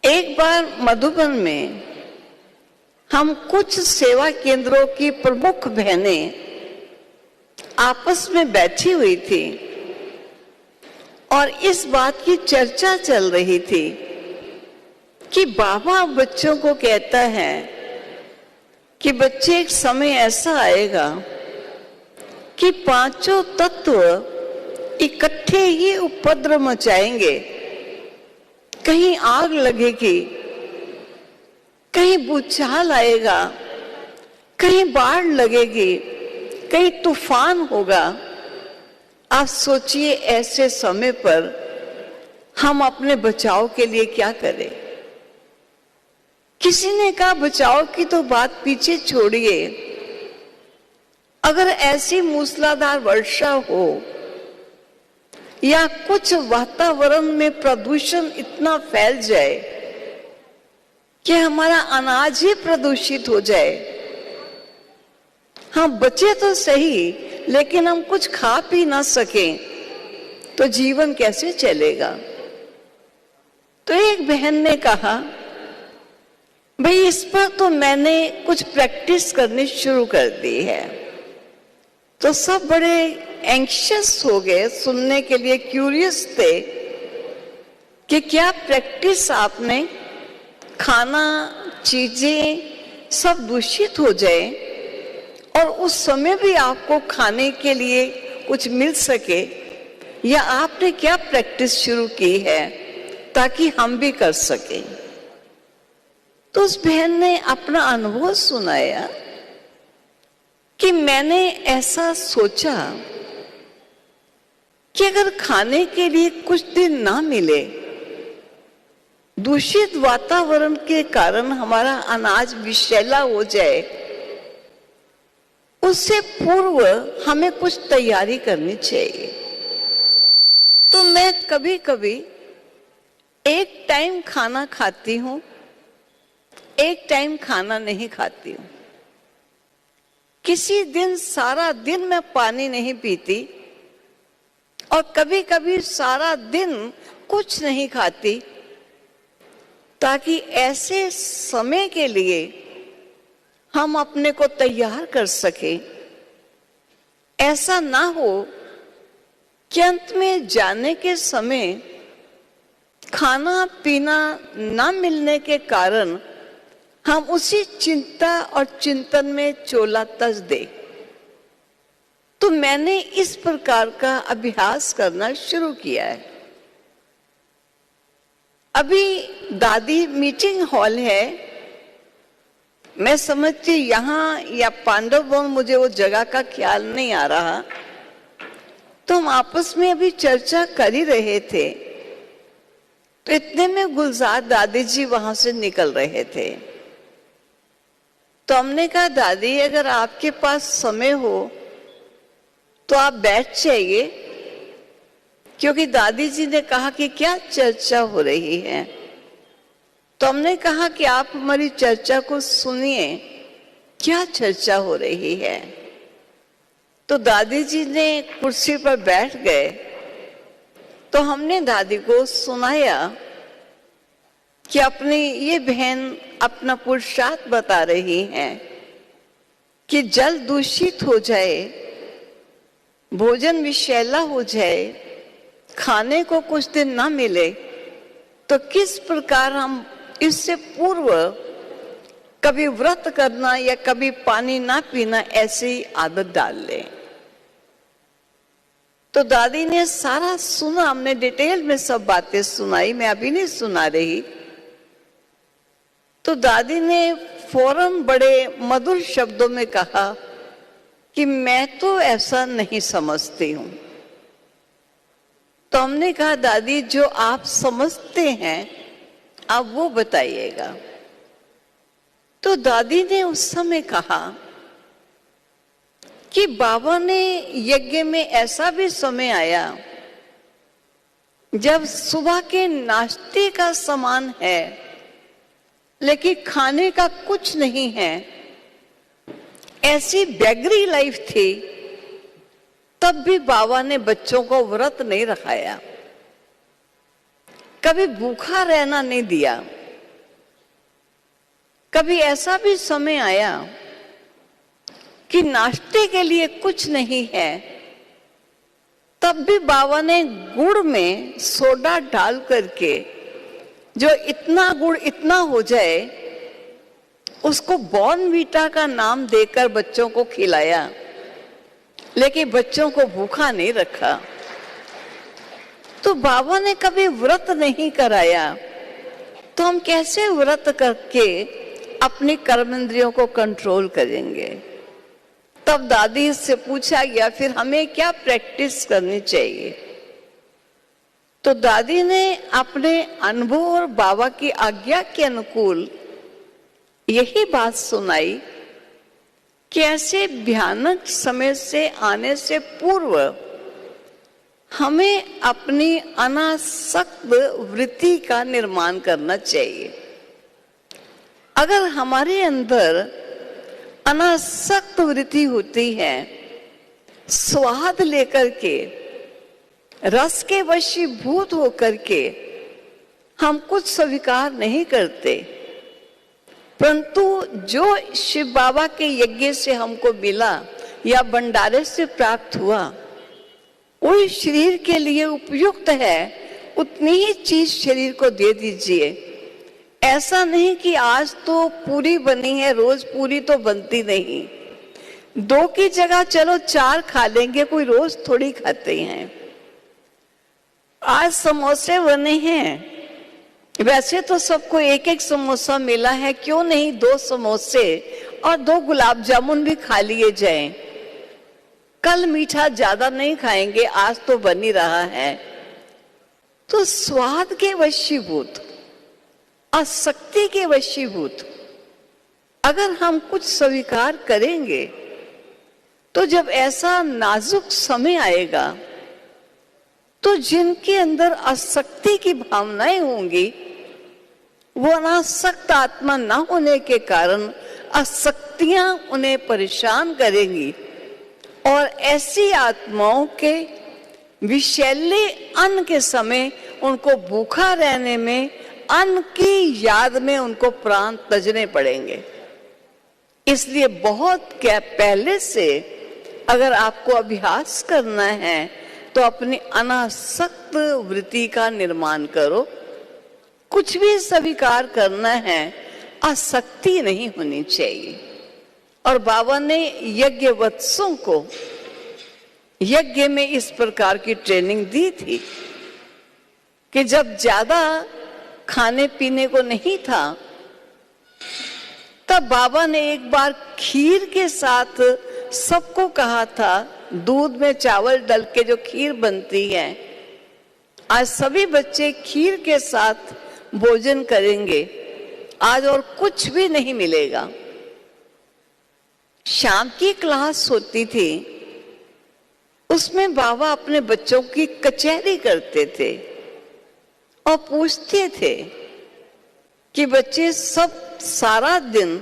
एक बार मधुबन में हम कुछ सेवा केंद्रों की प्रमुख बहनें आपस में बैठी हुई थी और इस बात की चर्चा चल रही थी कि बाबा बच्चों को कहता है कि बच्चे, एक समय ऐसा आएगा कि पांचों तत्व इकट्ठे ही उपद्रव मचाएंगे। कहीं आग लगेगी, कहीं भूचाल आएगा, कहीं बाढ़ लगेगी, कहीं तूफान होगा। आप सोचिए, ऐसे समय पर हम अपने बचाव के लिए क्या करें। किसी ने कहा बचाव की तो बात पीछे छोड़िए, अगर ऐसी मूसलाधार वर्षा हो या कुछ वातावरण में प्रदूषण इतना फैल जाए कि हमारा अनाज ही प्रदूषित हो जाए, हम बचे तो सही लेकिन हम कुछ खा पी ना सकें, तो जीवन कैसे चलेगा। तो एक बहन ने कहा, भाई इस पर तो मैंने कुछ प्रैक्टिस करनी शुरू कर दी है। तो सब बड़े एंग्शियस हो गए, सुनने के लिए क्यूरियस थे कि क्या प्रैक्टिस आपने, खाना चीजें सब दूषित हो जाए और उस समय भी आपको खाने के लिए कुछ मिल सके, या आपने क्या प्रैक्टिस शुरू की है ताकि हम भी कर सकें। तो उस बहन ने अपना अनुभव सुनाया कि मैंने ऐसा सोचा कि अगर खाने के लिए कुछ दिन ना मिले, दूषित वातावरण के कारण हमारा अनाज विषैला हो जाए, उससे पूर्व हमें कुछ तैयारी करनी चाहिए। तो मैं कभी कभी एक टाइम खाना खाती हूँ, एक टाइम खाना नहीं खाती हूँ। किसी दिन सारा दिन मैं पानी नहीं पीती और कभी कभी सारा दिन कुछ नहीं खाती, ताकि ऐसे समय के लिए हम अपने को तैयार कर सकें। ऐसा ना हो कि अंत में जाने के समय खाना पीना ना मिलने के कारण हम उसी चिंता और चिंतन में चोला तज दे। तो मैंने इस प्रकार का अभ्यास करना शुरू किया है। अभी दादी मीटिंग हॉल है, मैं समझती यहाँ या पांडव भवन, मुझे वो जगह का ख्याल नहीं आ रहा। तो हम आपस में अभी चर्चा कर ही रहे थे, तो इतने में गुलजार दादी जी वहां से निकल रहे थे। तो हमने कहा, दादी अगर आपके पास समय हो तो आप बैठ जाइए, क्योंकि दादी जी ने कहा कि क्या चर्चा हो रही है। तो हमने कहा कि आप हमारी चर्चा को सुनिए, क्या चर्चा हो रही है। तो दादी जी ने कुर्सी पर बैठ गए। तो हमने दादी को सुनाया कि अपनी ये बहन अपना पुरुषार्थ बता रही हैं कि जल दूषित हो जाए, भोजन विषैला हो जाए, खाने को कुछ दिन ना मिले, तो किस प्रकार हम इससे पूर्व कभी व्रत करना या कभी पानी ना पीना ऐसी आदत डाल ले। तो दादी ने सारा सुना, हमने डिटेल में सब बातें सुनाई, मैं अभी नहीं सुना रही। तो दादी ने फौरन बड़े मधुर शब्दों में कहा कि मैं तो ऐसा नहीं समझती हूं। तो हमने कहा, दादी जो आप समझते हैं आप वो बताइएगा। तो दादी ने उस समय कहा कि बाबा ने यज्ञ में ऐसा भी समय आया जब सुबह के नाश्ते का सामान है लेकिन खाने का कुछ नहीं है, ऐसी बेगरी लाइफ थी, तब भी बाबा ने बच्चों को व्रत नहीं रखाया, कभी भूखा रहना नहीं दिया। कभी ऐसा भी समय आया कि नाश्ते के लिए कुछ नहीं है, तब भी बाबा ने गुड़ में सोडा डाल करके जो इतना गुड़ इतना हो जाए उसको बॉर्नवीटा का नाम देकर बच्चों को खिलाया, लेकिन बच्चों को भूखा नहीं रखा। तो बाबा ने कभी व्रत नहीं कराया, तो हम कैसे व्रत करके अपनी कर्मेंद्रियों को कंट्रोल करेंगे? तब दादी से पूछा गया फिर हमें क्या प्रैक्टिस करनी चाहिए। तो दादी ने अपने अनुभव और बाबा की आज्ञा के अनुकूल यही बात सुनाई कि ऐसे भयानक समय से आने से पूर्व हमें अपनी अनासक्त वृत्ति का निर्माण करना चाहिए। अगर हमारे अंदर अनासक्त वृत्ति होती है, स्वाद लेकर के, रस के वशीभूत होकर के हम कुछ स्वीकार नहीं करते, परंतु जो शिव बाबा के यज्ञ से हमको मिला या भंडारे से प्राप्त हुआ वो शरीर के लिए उपयुक्त है, उतनी ही चीज शरीर को दे दीजिए। ऐसा नहीं कि आज तो पूरी बनी है, रोज पूरी तो बनती नहीं, 2 की जगह चलो 4 खा लेंगे, कोई रोज थोड़ी खाते हैं। आज समोसे बने हैं, वैसे तो सबको 1-1 समोसा मिला है, क्यों नहीं 2 समोसे और 2 गुलाब जामुन भी खा लिए जाएं। कल मीठा ज्यादा नहीं खाएंगे, आज तो बन ही रहा है। तो स्वाद के वशीभूत, आसक्ति के वशीभूत अगर हम कुछ स्वीकार करेंगे, तो जब ऐसा नाजुक समय आएगा तो जिनके अंदर आसक्ति की भावनाएं होंगी वो अनासक्त आत्मा ना होने के कारण आसक्तियां उन्हें परेशान करेंगी और ऐसी आत्माओं के विषैले अन्न के समय उनको भूखा रहने में, अन्न की याद में उनको प्राण तजने पड़ेंगे। इसलिए बहुत पहले से अगर आपको अभ्यास करना है तो अपनी अनासक्त वृत्ति का निर्माण करो। कुछ भी स्वीकार करना है, आसक्ति नहीं होनी चाहिए। और बाबा ने यज्ञ वत्सों को यज्ञ में इस प्रकार की ट्रेनिंग दी थी कि जब ज्यादा खाने पीने को नहीं था, तब बाबा ने एक बार खीर के साथ सबको कहा था, दूध में चावल डाल के जो खीर बनती है, आज सभी बच्चे खीर के साथ भोजन करेंगे, आज और कुछ भी नहीं मिलेगा। शाम की क्लास होती थी, उसमें बाबा अपने बच्चों की कचहरी करते थे और पूछते थे कि बच्चे सब सारा दिन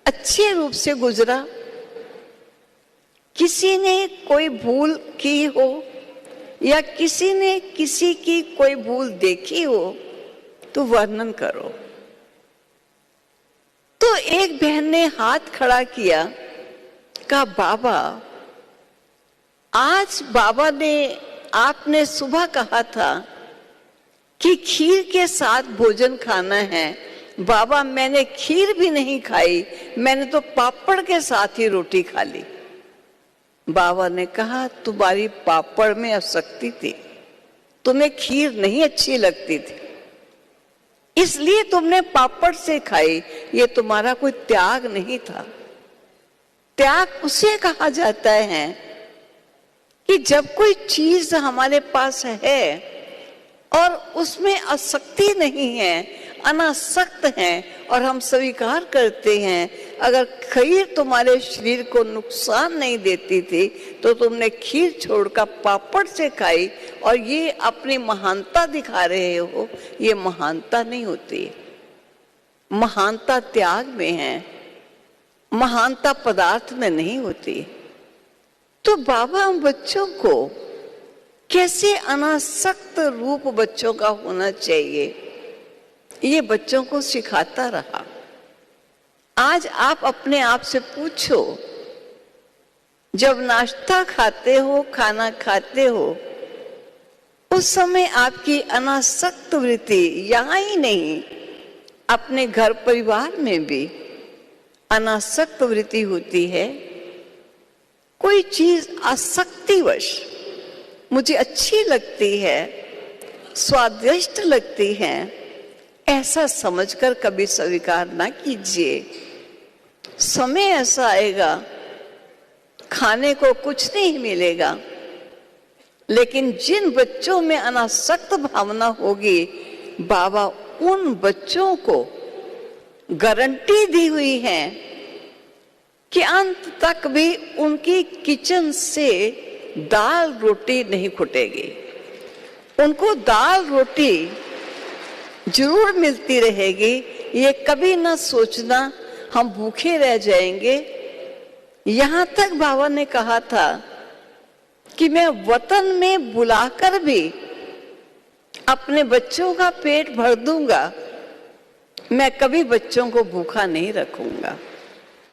अच्छे रूप से गुजरा, किसी ने कोई भूल की हो या किसी ने किसी की कोई भूल देखी हो तो वर्णन करो। तो एक बहन ने हाथ खड़ा किया, कहा बाबा, आज बाबा ने, आपने सुबह कहा था कि खीर के साथ भोजन खाना है। बाबा, मैंने खीर भी नहीं खाई, मैंने तो पापड़ के साथ ही रोटी खा ली। बाबा ने कहा, तुम्हारी पापड़ में आसक्ति थी, तुम्हें खीर नहीं अच्छी लगती थी, इसलिए तुमने पापड़ से खाई, ये तुम्हारा कोई त्याग नहीं था। त्याग उसे कहा जाता है कि जब कोई चीज हमारे पास है और उसमें आसक्ति नहीं है, अनासक्त है और हम स्वीकार करते हैं, अगर खीर तुम्हारे शरीर को नुकसान नहीं देती थी तो तुमने खीर छोड़कर पापड़ से खाई और ये अपनी महानता दिखा रहे हो, ये महानता नहीं होती। महानता त्याग में है, महानता पदार्थ में नहीं होती। तो बाबा हम बच्चों को कैसे अनासक्त रूप बच्चों का होना चाहिए, ये बच्चों को सिखाता रहा। आज आप अपने आप से पूछो, जब नाश्ता खाते हो, खाना खाते हो, उस समय आपकी अनासक्त वृत्ति यहाँ ही नहीं, अपने घर परिवार में भी अनासक्त वृत्ति होती है। कोई चीज आसक्तिवश मुझे अच्छी लगती है, स्वादिष्ट लगती है, ऐसा समझकर कभी स्वीकार ना कीजिए। समय ऐसा आएगा खाने को कुछ नहीं मिलेगा, लेकिन जिन बच्चों में अनासक्त भावना होगी, बाबा उन बच्चों को गारंटी दी हुई है कि अंत तक भी उनकी किचन से दाल रोटी नहीं खुटेगी। उनको दाल रोटी जरूर मिलती रहेगी। ये कभी ना सोचना हम भूखे रह जाएंगे। यहाँ तक बाबा ने कहा था कि मैं वतन में बुलाकर भी अपने बच्चों का पेट भर दूंगा, मैं कभी बच्चों को भूखा नहीं रखूंगा।